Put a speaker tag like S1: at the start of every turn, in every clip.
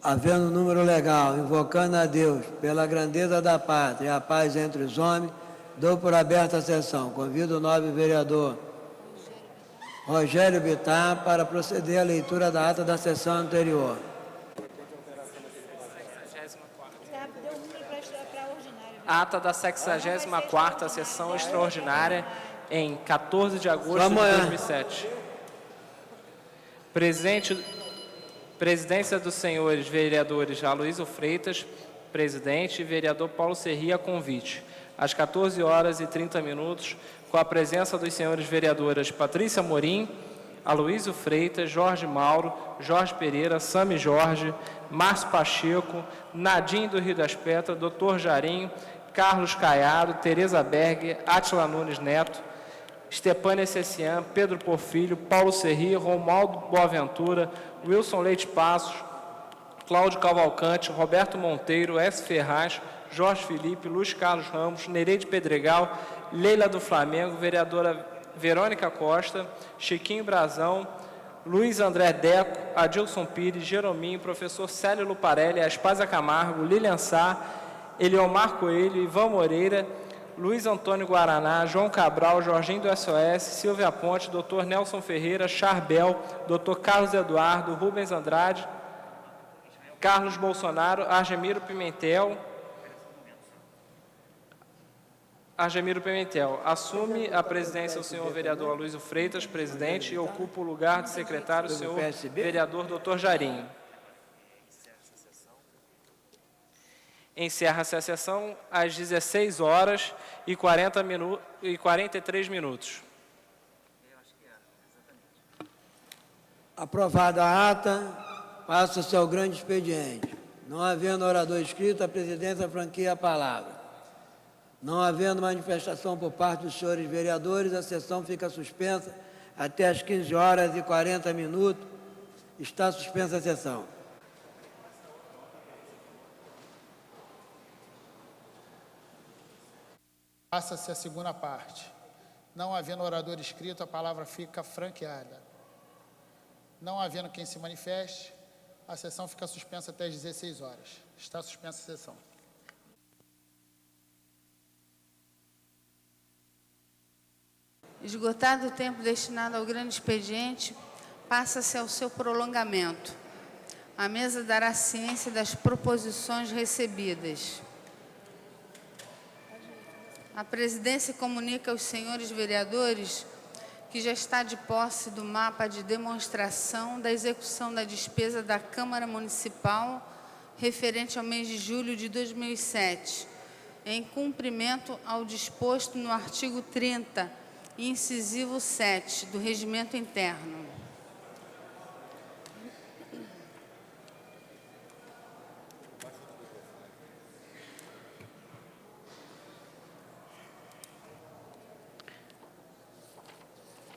S1: Havendo número legal, invocando a Deus pela grandeza da pátria e a paz entre os homens, dou por aberta a sessão. Convido o nobre vereador Rogério Bittar para proceder à leitura da ata da sessão anterior.
S2: Ata da 64ª sessão extraordinária em 14 de agosto de 2007. Presidência dos senhores vereadores Aloysio Freitas, presidente, e vereador Paulo Serria, convite. Às 14h30, com a presença dos senhores vereadoras Patrícia Morim, Aloysio Freitas, Jorge Mauro, Jorge Pereira, Sami Jorge, Márcio Pacheco, Nadim do Rio das Pedras, Dr. Jarim, Carlos Caiado, Tereza Berger, Átila Nunes Neto, Stepânia Cessian, Pedro Porfírio, Paulo Serri, Romualdo Boaventura, Wilson Leite Passos, Cláudio Cavalcante, Roberto Monteiro, S. Ferraz, Jorge Felipe, Luiz Carlos Ramos, Nereide Pedregal, Leila do Flamengo, vereadora Verônica Costa, Chiquinho Brazão, Luiz André Deco, Adilson Pires, Jerominho, professor Célio Luparelli, Aspásia Camargo, Lilian Sá, Eliomar Coelho, Ivan Moreira, Luiz Antônio Guaraná, João Cabral, Jorginho do SOS, Silvia Ponte, Dr. Nelson Ferreira, Charbel, Dr. Carlos Eduardo, Rubens Andrade, Carlos Bolsonaro, Argemiro Pimentel. Assume a presidência o senhor vereador Aloysio Freitas, presidente, e ocupa o lugar de secretário o senhor vereador Dr. Jarinho. Encerra-se a sessão às 16h43 minutos.
S1: Aprovada a ata, passa-se ao grande expediente. Não havendo orador inscrito, a presidência franqueia a palavra. Não havendo manifestação por parte dos senhores vereadores, a sessão fica suspensa até às 15h40. Está suspensa a sessão.
S3: Passa-se a segunda parte. Não havendo orador inscrito, a palavra fica franqueada. Não havendo quem se manifeste, a sessão fica suspensa até às 16h. Está suspensa a sessão.
S4: Esgotado o tempo destinado ao grande expediente, passa-se ao seu prolongamento. A mesa dará ciência das proposições recebidas. A presidência comunica aos senhores vereadores que já está de posse do mapa de demonstração da execução da despesa da Câmara Municipal referente ao mês de julho de 2007, em cumprimento ao disposto no artigo 30, incisivo 7, do Regimento Interno.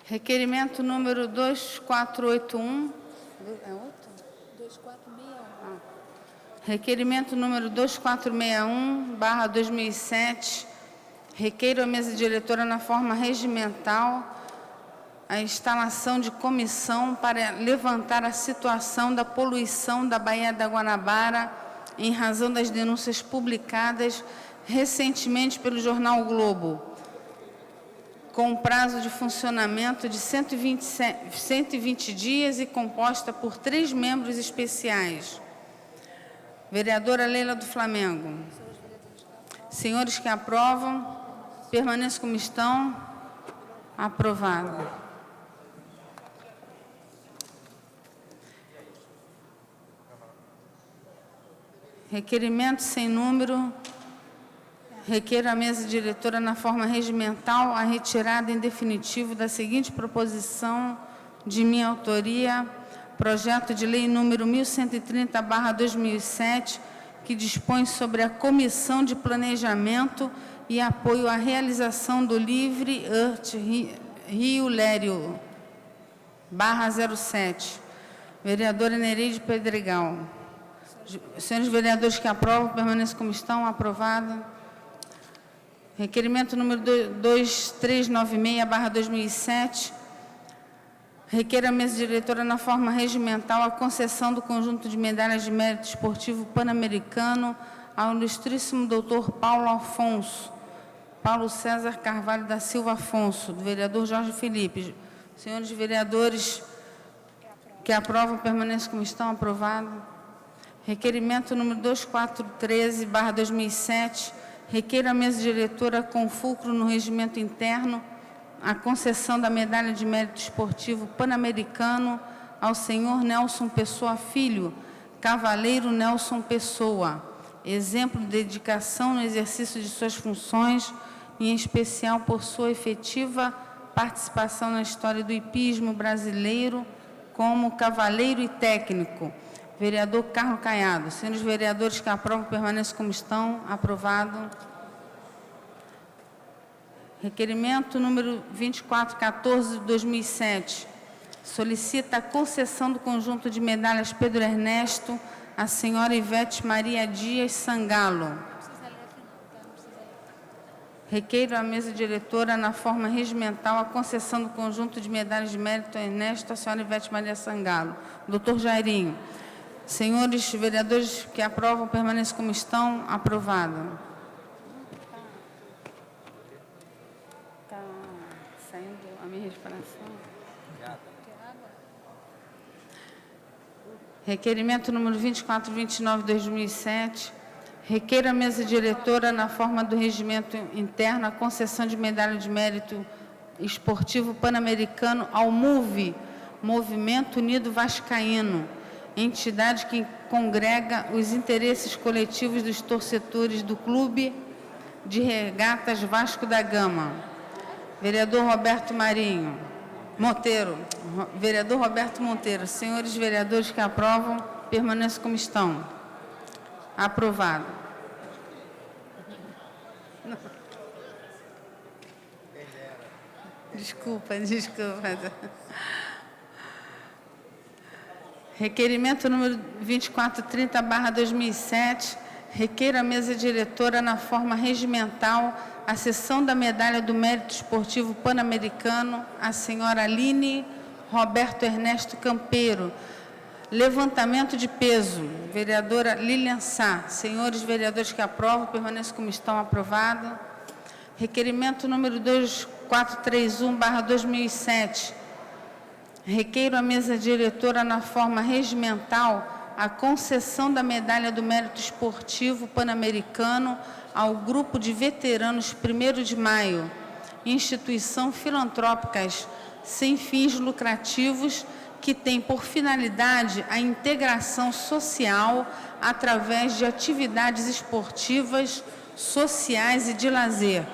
S4: Requerimento número 2481. É outro? 2461. Requerimento número 2461/2007. Requeiro à mesa diretora, na forma regimental, a instalação de comissão para levantar a situação da poluição da Baía da Guanabara em razão das denúncias publicadas recentemente pelo jornal o Globo, com prazo de funcionamento de 120 dias e composta por 3 membros especiais. Vereadora Leila do Flamengo. Senhores que aprovam, permaneçam como estão. Aprovado. Requerimento sem número. Requeiro à mesa diretora, na forma regimental, a retirada em definitivo da seguinte proposição de minha autoria, projeto de lei número 1130/2007, que dispõe sobre a Comissão de Planejamento e Apoio à Realização do Livre Art Rio Lério, /07. Vereadora Nereide Pedregal. Senhores vereadores que aprovam, permaneçam como estão. Aprovado. Requerimento número 2396/2007, Requer a mesa diretora, na forma regimental, a concessão do conjunto de medalhas de mérito esportivo pan-americano ao ilustríssimo doutor Paulo César Carvalho da Silva Afonso, do vereador Jorge Felipe. Senhores vereadores que aprovam, permaneçam como estão. Aprovado. Requerimento número 2413/2007, requer a mesa diretora, com fulcro no regimento interno, a concessão da medalha de mérito esportivo pan-americano ao senhor Nelson Pessoa Filho, cavaleiro Nelson Pessoa, exemplo de dedicação no exercício de suas funções, em especial por sua efetiva participação na história do hipismo brasileiro como cavaleiro e técnico. Vereador Carlos Caiado. Senhores vereadores que aprovam, permaneçam como estão. Aprovado. Requerimento número 2414/2007. Solicita a concessão do conjunto de medalhas Pedro Ernesto à senhora Ivete Maria Dias Sangalo. Requeiro à mesa diretora, na forma regimental, a concessão do conjunto de medalhas de mérito Ernesto à senhora Ivete Maria Sangalo. Doutor Jairinho. Senhores vereadores que aprovam, permaneçam como estão. Aprovado. Está saindo a minha respiração. Requerimento número 2429/2007. Requer a mesa diretora, na forma do regimento interno, a concessão de medalha de mérito esportivo pan-americano ao MUV, Movimento Unido Vascaíno, entidade que congrega os interesses coletivos dos torcedores do Clube de Regatas Vasco da Gama. Vereador Roberto Monteiro. Vereador Roberto Monteiro. Senhores vereadores que aprovam, permaneçam como estão. Aprovado. Desculpa. Requerimento número 2430/2007, requer a mesa diretora, na forma regimental, a cessão da medalha do mérito esportivo pan-americano à senhora Aline Roberto Ernesto Campeiro. Levantamento de peso, vereadora Lilian Sá. Senhores vereadores que aprovam, permaneçam como estão. Aprovado. Requerimento número 2431/2007. Requeiro à mesa diretora, na forma regimental, a concessão da medalha do mérito esportivo pan-americano ao grupo de veteranos 1º de Maio, instituição filantrópicas sem fins lucrativos, que tem por finalidade a integração social através de atividades esportivas, sociais e de lazer.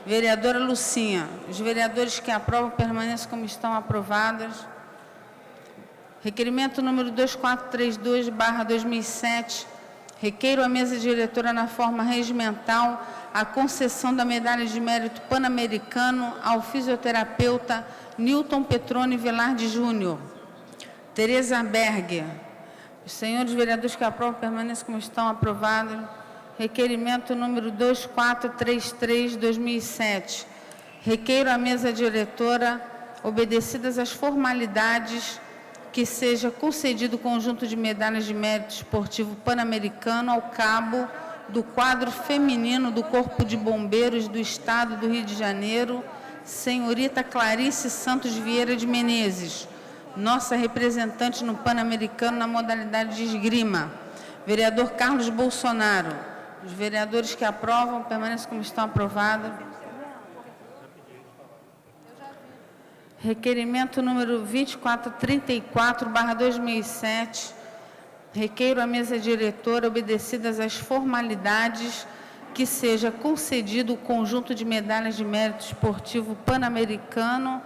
S4: Vereadora Lucinha. Os vereadores que aprovam, permaneçam como estão. Aprovados. Requerimento número 2432/2007. Requeiro à mesa diretora, na forma regimental, a concessão da medalha de mérito pan-americano ao fisioterapeuta Newton Petrone Velarde Júnior. Tereza Berger. Os senhores vereadores que aprovam, permaneçam como estão. Aprovados. Requerimento número 2433/2007. Requeiro à mesa diretora, obedecidas as formalidades, que seja concedido o conjunto de medalhas de mérito esportivo pan-americano ao cabo do quadro feminino do Corpo de Bombeiros do Estado do Rio de Janeiro, senhorita Clarice Santos Vieira de Menezes, nossa representante no Pan-Americano na modalidade de esgrima. Vereador Carlos Bolsonaro. Os vereadores que aprovam, permaneçam como estão. Aprovados. Requerimento número 2434/2007. Requeiro à mesa diretora, obedecidas as formalidades, que seja concedido o conjunto de medalhas de mérito esportivo pan-americano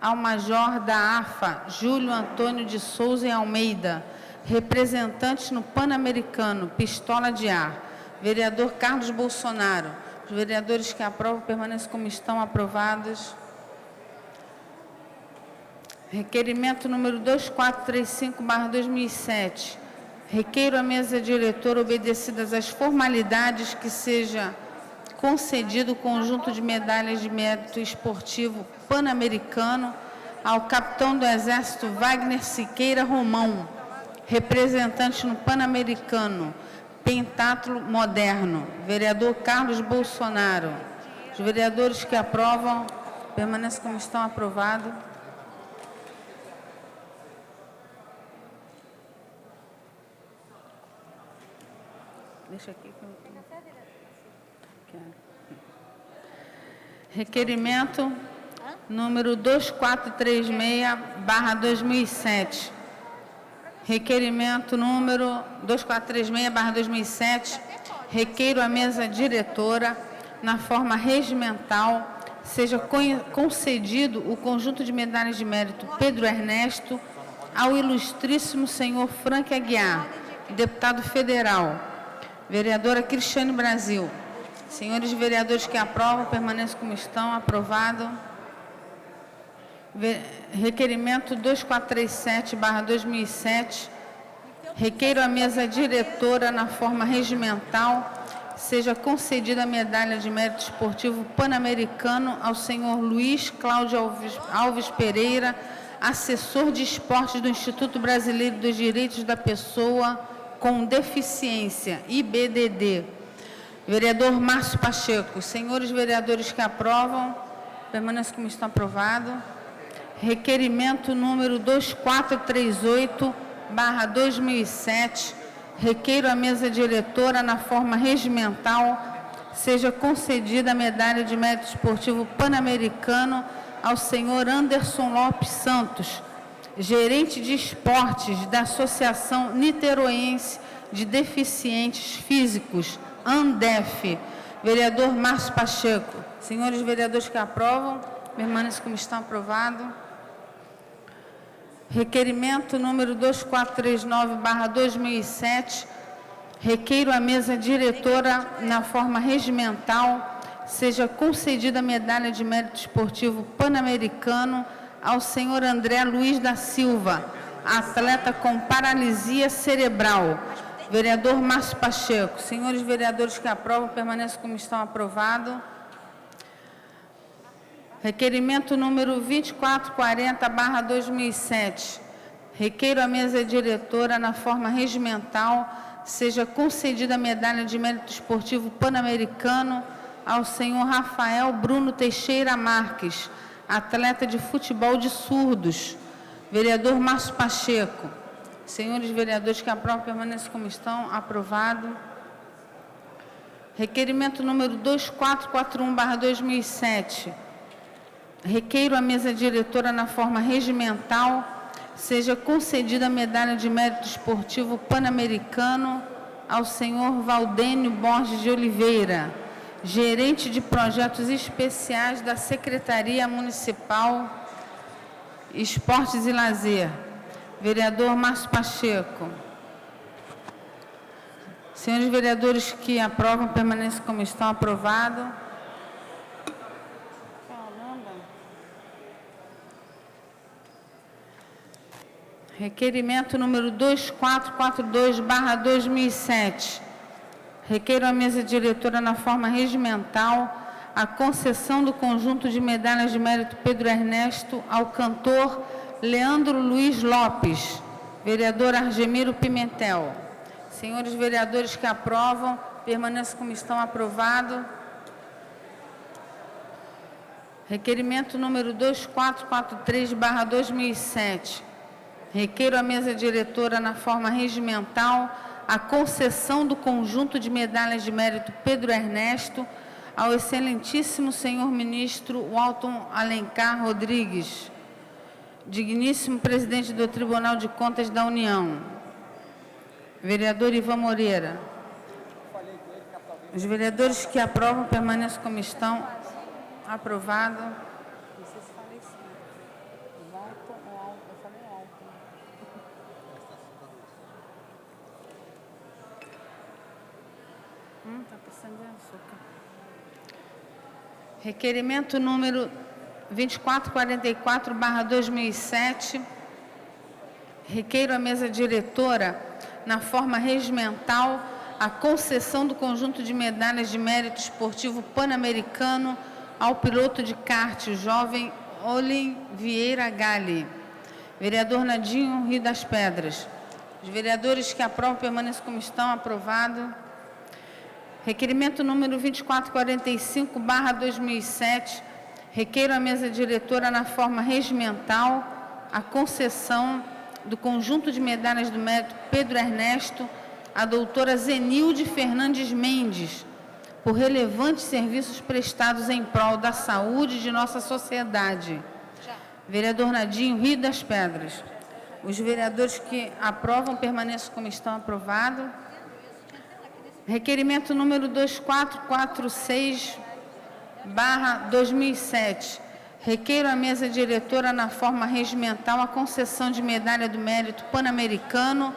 S4: ao major da AFA, Júlio Antônio de Souza e Almeida, representante no Pan-Americano, pistola de ar. Vereador Carlos Bolsonaro. Os vereadores que aprovam, permaneçam como estão. Aprovados. Requerimento número 2435/2007. Requeiro à mesa diretora, obedecidas as formalidades, que seja concedido o conjunto de medalhas de mérito esportivo pan-americano ao capitão do Exército Wagner Siqueira Romão, representante no Pan-Americano, pentatlo moderno, vereador Carlos Bolsonaro. Os vereadores que aprovam, permaneçam como estão. Aprovado. Deixa aqui que eu quero. Requerimento número 2436/2007. Requerimento número 2436/2007. Requeiro à mesa diretora, na forma regimental, seja concedido o conjunto de medalhas de mérito Pedro Ernesto ao ilustríssimo senhor Frank Aguiar, deputado federal. Vereadora Cristiane Brasil. Senhores vereadores que aprovam, permaneçam como estão. Aprovado. Requerimento 2437/2007. Requeiro à mesa diretora, na forma regimental, seja concedida a medalha de mérito esportivo pan-americano ao senhor Luiz Cláudio Alves Pereira, assessor de esportes do Instituto Brasileiro dos Direitos da Pessoa com Deficiência, IBDD. Vereador Márcio Pacheco. Senhores vereadores que aprovam, permaneçam como estão. Aprovado. Requerimento número 2438/2007. Requeiro à mesa diretora, na forma regimental, seja concedida a medalha de mérito esportivo pan-americano ao senhor Anderson Lopes Santos, gerente de esportes da Associação Niteroense de Deficientes Físicos, ANDEF. Vereador Márcio Pacheco. Senhores vereadores que aprovam, permaneçam como estão. Aprovado. Requerimento número 2439/2007. Requeiro à mesa diretora, na forma regimental, seja concedida a medalha de mérito esportivo pan-americano ao senhor André Luiz da Silva, atleta com paralisia cerebral. Vereador Márcio Pacheco. Senhores vereadores que aprovam, permaneçam como estão. Aprovado. Requerimento número 2440/2007. Requeiro à mesa diretora, na forma regimental, seja concedida a medalha de mérito esportivo pan-americano ao senhor Rafael Bruno Teixeira Marques, atleta de futebol de surdos. Vereador Márcio Pacheco. Senhores vereadores que aprovam, permaneçam como estão. Aprovado. Requerimento número 2441/2007. Requeiro à mesa diretora, na forma regimental, seja concedida a medalha de mérito esportivo pan-americano ao senhor Valdênio Borges de Oliveira, gerente de projetos especiais da Secretaria Municipal Esportes e Lazer. Vereador Márcio Pacheco. Senhores vereadores que aprovam, permaneçam como estão. Aprovado. Requerimento número 2442/2007. Requeiro à mesa diretora, na forma regimental, a concessão do conjunto de medalhas de mérito Pedro Ernesto ao cantor Leandro Luiz Lopes. Vereador Argemiro Pimentel. Senhores vereadores que aprovam, permaneçam como estão. Aprovado. Requerimento número 2443/2007. Requeiro à mesa diretora, na forma regimental, a concessão do conjunto de medalhas de mérito Pedro Ernesto ao excelentíssimo senhor ministro Walton Alencar Rodrigues, digníssimo presidente do Tribunal de Contas da União. Vereador Ivan Moreira. Os vereadores que aprovam, permaneçam como estão. Aprovado. Não sei se falei sim. Walton ou Alton? Eu falei Walton. Tá precisando de açúcar. Requerimento número 2444/2007. Requeiro à mesa diretora, na forma regimental, a concessão do conjunto de medalhas de mérito esportivo pan-americano ao piloto de kart, jovem Vieira Galli. Vereador Nadinho, Rio das Pedras. Os vereadores que aprovam permaneçam como estão. Aprovado. Requerimento número 2445/2007. Requeiro à mesa diretora, na forma regimental, a concessão do conjunto de medalhas do mérito Pedro Ernesto à doutora Zenilde Fernandes Mendes, por relevantes serviços prestados em prol da saúde de nossa sociedade. Vereador Nadinho, Rio das Pedras. Os vereadores que aprovam permaneçam como estão. Aprovado. Requerimento número 2446/2007. Requeiro à mesa diretora, na forma regimental, a concessão de medalha do mérito pan-americano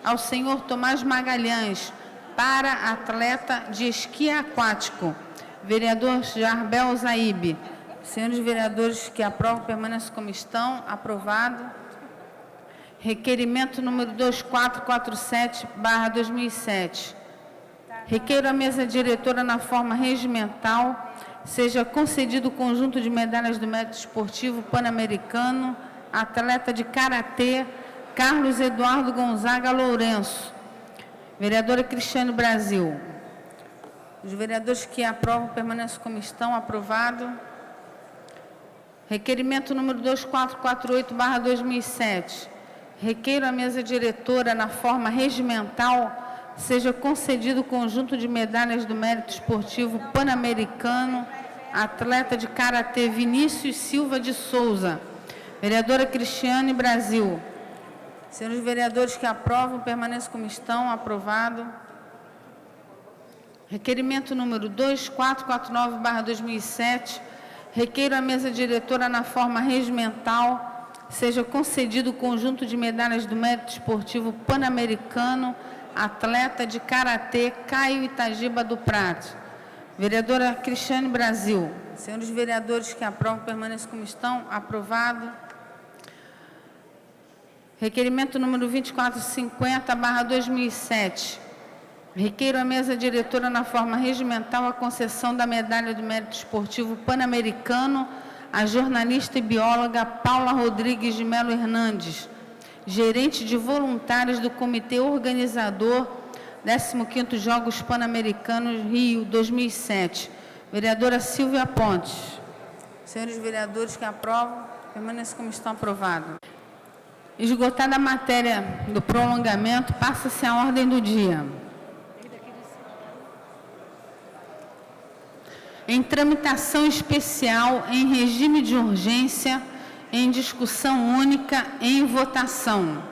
S4: ao senhor Tomás Magalhães, para atleta de esqui aquático. Vereador Jarbel Zaíbe. Senhores vereadores que aprovam permaneçam como estão. Aprovado. Requerimento número 2447/2007. Requeiro à mesa diretora, na forma regimental, seja concedido o conjunto de medalhas do mérito esportivo pan-americano, atleta de karatê, Carlos Eduardo Gonzaga Lourenço. Vereadora Cristiane Brasil. Os vereadores que aprovam permaneçam como estão. Aprovado. Requerimento número 2448/2007. Requeiro à mesa diretora, na forma regimental, seja concedido o conjunto de medalhas do mérito esportivo pan-americano, atleta de karatê Vinícius Silva de Souza. Vereadora Cristiane Brasil. Senhores vereadores que aprovam, permaneçam como estão. Aprovado. Requerimento número 2449/2007. Requeiro à mesa diretora, na forma regimental, seja concedido o conjunto de medalhas do mérito esportivo pan-americano, atleta de karatê Caio Itagiba do Prado. Vereadora Cristiane Brasil. Senhores vereadores que aprovam, permaneçam como estão. Aprovado. Requerimento número 2450/2007. Requeiro à mesa diretora, na forma regimental, a concessão da medalha do mérito esportivo pan-americano à jornalista e bióloga Paula Rodrigues de Melo Hernandes, gerente de voluntários do Comitê Organizador 15º Jogos Pan-Americanos Rio 2007. Vereadora Silvia Pontes. Senhores vereadores que aprovam, permaneçam como estão. Aprovado. Esgotada a matéria do prolongamento, passa-se a ordem do dia. Em tramitação especial, em regime de urgência, em discussão única, em votação.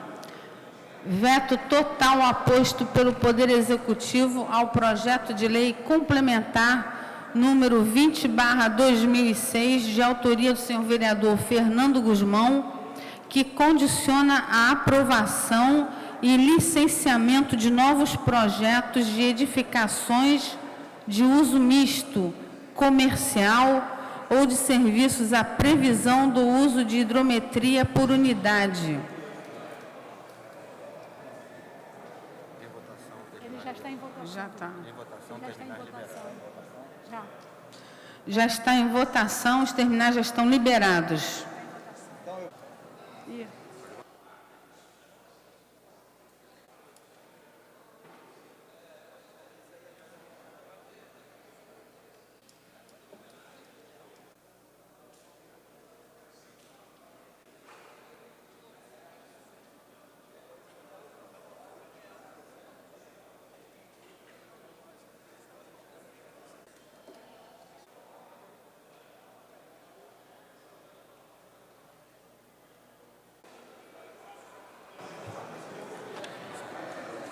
S4: Veto total aposto pelo Poder Executivo ao projeto de lei complementar número 20/2006, de autoria do senhor vereador Fernando Guzmão, que condiciona a aprovação e licenciamento de novos projetos de edificações de uso misto, comercial ou de serviços à previsão do uso de hidrometria por unidade.
S5: Ele já está em votação.
S4: Já está.
S5: Em votação, já está em votação. Já.
S4: Já está em votação, os terminais já estão liberados.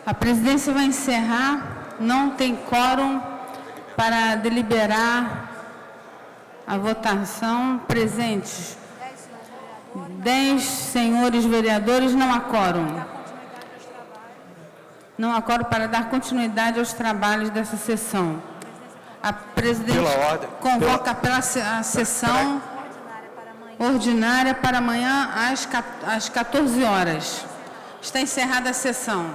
S4: A presidência vai encerrar, não tem quórum para deliberar a votação. Presentes 10 senhores vereadores, não há quórum. Não há quórum para dar continuidade aos trabalhos dessa sessão. A presidente convoca a sessão ordinária para amanhã às 14 horas. Está encerrada a sessão.